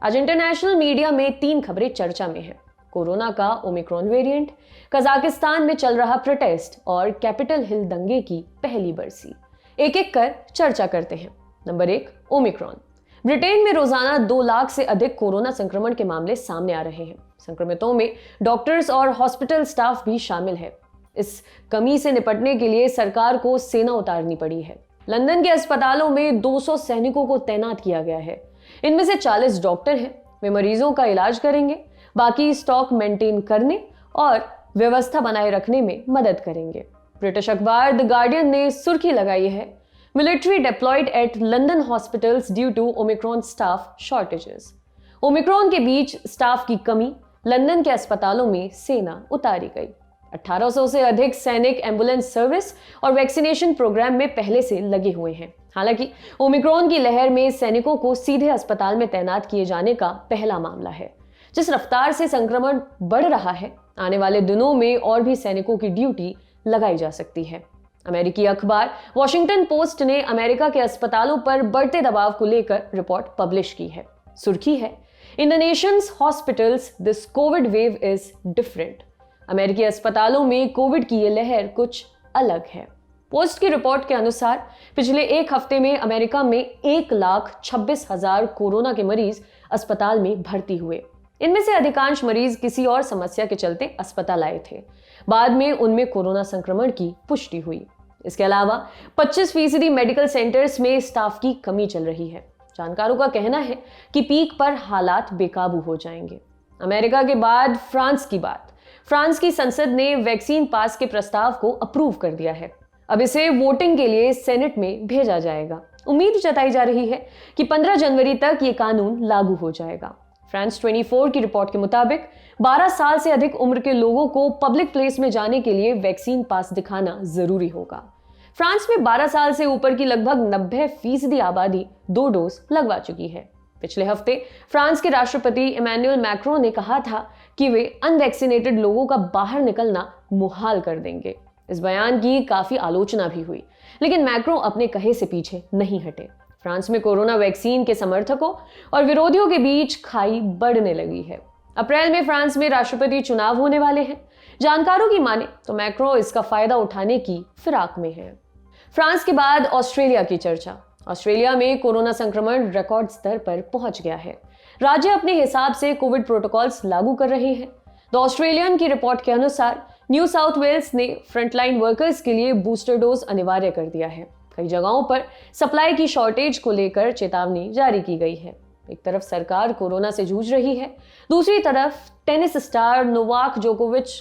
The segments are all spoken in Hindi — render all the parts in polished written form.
आज इंटरनेशनल मीडिया में 3 खबरें चर्चा में हैं। कोरोना का ओमिक्रॉन वेरिएंट, कजाकिस्तान में चल रहा प्रोटेस्ट और कैपिटल हिल दंगे की पहली बरसी। एक एक कर चर्चा करते हैं। Number 1, Omicron. ब्रिटेन में रोजाना 2 लाख से अधिक कोरोना संक्रमण के मामले सामने आ रहे हैं। संक्रमितों में डॉक्टर्स और हॉस्पिटल स्टाफ भी शामिल है। इस कमी से निपटने के लिए सरकार को सेना उतारनी पड़ी है। लंदन के अस्पतालों में 200 सैनिकों को तैनात किया गया है। इनमें से 40 डॉक्टर हैं। वे मरीजों का इलाज करेंगे, बाकी स्टॉक मेंटेन करने और व्यवस्था बनाए रखने में मदद करेंगे। ब्रिटिश अखबार द गार्डियन ने सुर्खी लगाई है, military deployed at London hospitals due to Omicron staff shortages. Omicron के बीच स्टाफ की कमी, लंदन के अस्पतालों में सेना उतारी गई। 1800 से अधिक सैनिक एम्बुलेंस सर्विस और वैक्सीनेशन प्रोग्राम में पहले से लगे हुए हैं। हालांकि ओमिक्रॉन की लहर में सैनिकों को सीधे अस्पताल में तैनात किए जाने का पहला मामला है। जिस रफ्तार से संक्रमण बढ़ रहा है, आने वाले दिनों में और भी सैनिकों की ड्यूटी लगाई जा सकती है। अमेरिकी अखबार वॉशिंगटन पोस्ट ने अमेरिका के अस्पतालों पर बढ़ते दबाव को लेकर रिपोर्ट पब्लिश की है। सुर्खी है, in the Nations hospitals this Covid wave is different. अमेरिकी अस्पतालों में कोविड की यह लहर कुछ अलग है। पोस्ट की रिपोर्ट के अनुसार पिछले एक हफ्ते में अमेरिका में 1,26,000 कोरोना के मरीज अस्पताल में भर्ती हुए। इनमें से अधिकांश मरीज किसी और समस्या के चलते अस्पताल आए थे। बाद में उनमें कोरोना संक्रमण की पुष्टि हुई। इसके अलावा 25% मेडिकल सेंटर्स में स्टाफ की कमी चल रही है। जानकारों का कहना है कि पीक पर हालात बेकाबू हो जाएंगे। अमेरिका के बाद फ्रांस की बात। फ्रांस की संसद ने वैक्सीन पास के प्रस्ताव को अप्रूव कर दिया है। अब इसे वोटिंग के लिए सेनेट में भेजा जाएगा। उम्मीद जताई जा रही है कि 15 जनवरी तक ये कानून लागू हो जाएगा। फ्रांस 24 की रिपोर्ट के मुताबिक 12 साल से अधिक उम्र के लोगों को पब्लिक प्लेस में जाने के लिए वैक्सीन पास दिखाना जरूरी होगा। फ्रांस में 12 साल से ऊपर की लगभग 90% आबादी 2 डोज लगवा चुकी है। पिछले हफ्ते फ्रांस के राष्ट्रपति इमैनुअल मैक्रोन ने कहा था कि वे अनवैक्सीनेटेड लोगों का बाहर निकलना मुहाल कर देंगे। इस बयान की काफी आलोचना भी हुई, लेकिन मैक्रो अपने कहे से पीछे नहीं हटे। फ्रांस में कोरोना वैक्सीन के समर्थकों और विरोधियों के बीच खाई बढ़ने लगी है। अप्रैल में फ्रांस में राष्ट्रपति चुनाव होने वाले हैं। जानकारों की माने तो मैक्रो इसका फायदा उठाने की फिराक में है। फ्रांस के बाद ऑस्ट्रेलिया की चर्चा। ऑस्ट्रेलिया में कोरोना संक्रमण रिकॉर्ड स्तर पर पहुंच गया है। राज्य अपने हिसाब से कोविड प्रोटोकॉल्स लागू कर रहे हैं। द ऑस्ट्रेलियन की रिपोर्ट के अनुसार न्यू साउथ वेल्स ने फ्रंटलाइन वर्कर्स के लिए बूस्टर डोज अनिवार्य कर दिया है। कई जगहों पर सप्लाई की शॉर्टेज को लेकर चेतावनी जारी की गई है। एक तरफ सरकार कोरोना से जूझ रही है, दूसरी तरफ टेनिस स्टार नोवाक जोकोविच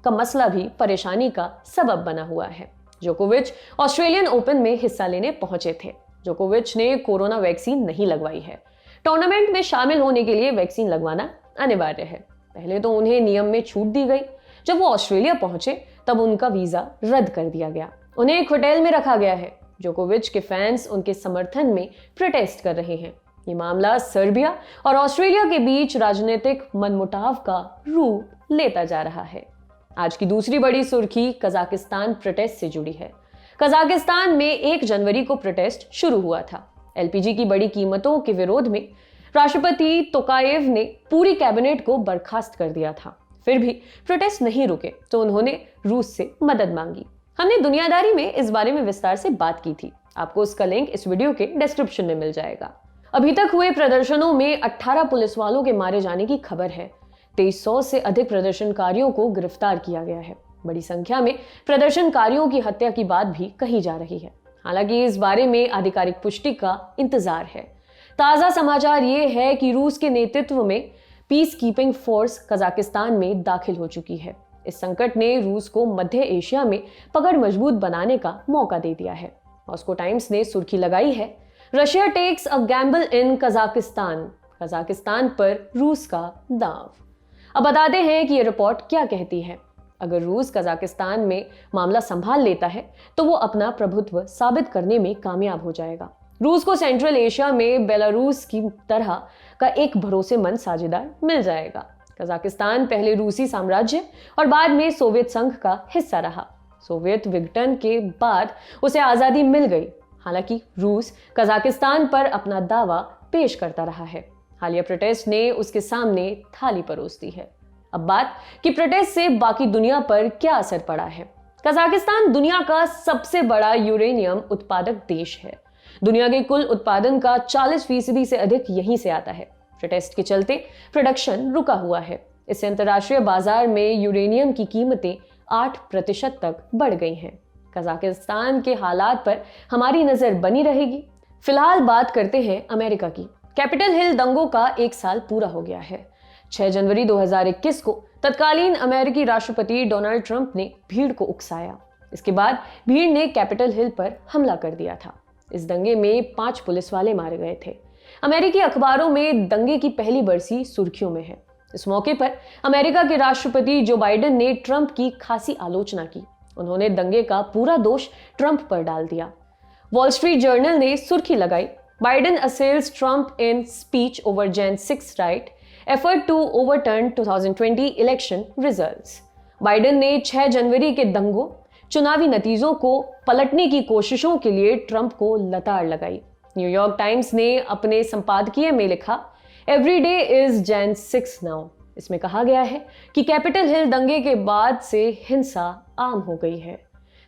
का मसला भी परेशानी का सबब बना हुआ है। जोकोविच ऑस्ट्रेलियन ओपन में हिस्सा लेने पहुंचे थे। जोकोविच ने कोरोना वैक्सीन नहीं लगवाई है। टूर्नामेंट में शामिल होने के लिए वैक्सीन लगवाना अनिवार्य है। पहले तो उन्हें नियम में छूट दी गई। जब वो ऑस्ट्रेलिया पहुंचे तब उनका वीजा रद्द कर दिया गया। उन्हें एक होटल में रखा गया है। जोकोविच के फैंस उनके समर्थन में प्रोटेस्ट कर रहे हैं। ये मामला सर्बिया और ऑस्ट्रेलिया के बीच राजनीतिक मनमुटाव का रूप लेता जा रहा है। आज की दूसरी बड़ी सुर्खी कजाकिस्तान प्रोटेस्ट से जुड़ी है। कजाकिस्तान में 1 जनवरी को प्रोटेस्ट शुरू हुआ था। एलपीजी की बढ़ी कीमतों के विरोध में राष्ट्रपति तोकायेव ने पूरी कैबिनेट को बर्खास्त कर दिया था। फिर भी प्रोटेस्ट नहीं रुके तो उन्होंने रूस से मदद मांगी। हमने दुनियादारी में इस बारे में विस्तार से बात की थी। आपको उसका लिंक इस वीडियो के डिस्क्रिप्शन में मिल जाएगा। अभी तक हुए प्रदर्शनों में 18 पुलिस वालों के मारे जाने की खबर है। 2300 से अधिक प्रदर्शनकारियों को गिरफ्तार किया गया है। बड़ी संख्या में प्रदर्शनकारियों की हत्या की बात भी कही जा रही है। हालांकि इस बारे में आधिकारिक पुष्टि का इंतजार है। ताजा समाचार ये है कि रूस के नेतृत्व में पीस कीपिंग फोर्स कजाकिस्तान में दाखिल हो चुकी है। इस संकट ने रूस को मध्य एशिया में पकड़ मजबूत बनाने का मौका दे दिया है। मॉस्को टाइम्स ने सुर्खी लगाई है, Russia takes a gamble in Kazakhstan. Kazakhstan पर रूस का दांव। अब बताते हैं कि यह रिपोर्ट क्या कहती है। अगर रूस कजाकिस्तान में मामला संभाल लेता है तो वो अपना प्रभुत्व साबित करने में कामयाब हो जाएगा। रूस को सेंट्रल एशिया में बेलारूस की तरह का एक भरोसेमंद साझेदार मिल जाएगा। कजाकिस्तान पहले रूसी साम्राज्य और बाद में सोवियत संघ का हिस्सा रहा। सोवियत विघटन के बाद उसे आजादी मिल गई। हालांकि रूस कजाकिस्तान पर अपना दावा पेश करता रहा है। हालिया प्रोटेस्ट ने उसके सामने थाली परोस दी है। अब बात कि प्रोटेस्ट से बाकी दुनिया पर क्या असर पड़ा है। कजाकिस्तान दुनिया का सबसे बड़ा यूरेनियम उत्पादक देश है। दुनिया के कुल उत्पादन का 40% से अधिक यहीं से आता है। प्रोटेस्ट के चलते प्रोडक्शन रुका हुआ है। इससे अंतर्राष्ट्रीय बाजार में यूरेनियम की कीमतें 8% तक बढ़ गई हैं। कजाकिस्तान के हालात पर हमारी नजर बनी रहेगी। फिलहाल बात करते हैं अमेरिका की। कैपिटल हिल दंगों का 1 साल पूरा हो गया है। 6 जनवरी 2021 को तत्कालीन अमेरिकी राष्ट्रपति डोनाल्ड ट्रंप ने भीड़ को उकसाया। इसके बाद भीड़ ने कैपिटल हिल पर हमला कर दिया था। इस दंगे में 5 पुलिस वाले मारे गए थे। अमेरिकी अखबारों में दंगे की पहली बरसी सुर्खियों में है। इस मौके पर अमेरिका के राष्ट्रपति जो बाइडेन ने ट्रंप की खासी आलोचना की। उन्होंने दंगे का पूरा दोष ट्रंप पर डाल दिया। वॉल स्ट्रीट जर्नल ने सुर्खी लगाई, Biden assails Trump in speech over Jan 6 riot effort to overturn 2020 election results. Biden ने 6 जनवरी के दंगों, चुनावी नतीजों को पलटने की कोशिशों के लिए ट्रंप को लताड़ लगाई। न्यूयॉर्क टाइम्स ने अपने संपादकीय में लिखा, every day is Jan 6 now. इसमें कहा गया है कि कैपिटल हिल दंगे के बाद से हिंसा आम हो गई है।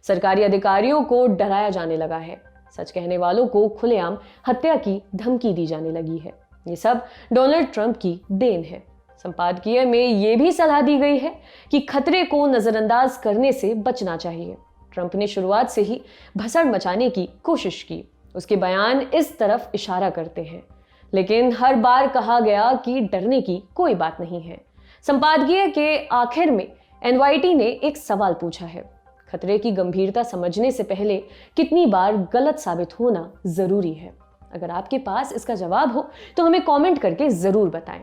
सरकारी अधिकारियों को डराया जाने लगा है। सच कहने वालों को खुलेआम हत्या की धमकी दी जाने लगी है। ये सब डोनाल्ड ट्रंप की देन है। संपादकीय में यह भी सलाह दी गई है कि खतरे को नजरअंदाज करने से बचना चाहिए। ट्रंप ने शुरुआत से ही भसड़ मचाने की कोशिश की। उसके बयान इस तरफ इशारा करते हैं, लेकिन हर बार कहा गया कि डरने की कोई बात नहीं है। संपादकीय के आखिर में NYT ने एक सवाल पूछा है, खतरे की गंभीरता समझने से पहले कितनी बार गलत साबित होना जरूरी है? अगर आपके पास इसका जवाब हो तो हमें कमेंट करके जरूर बताएं।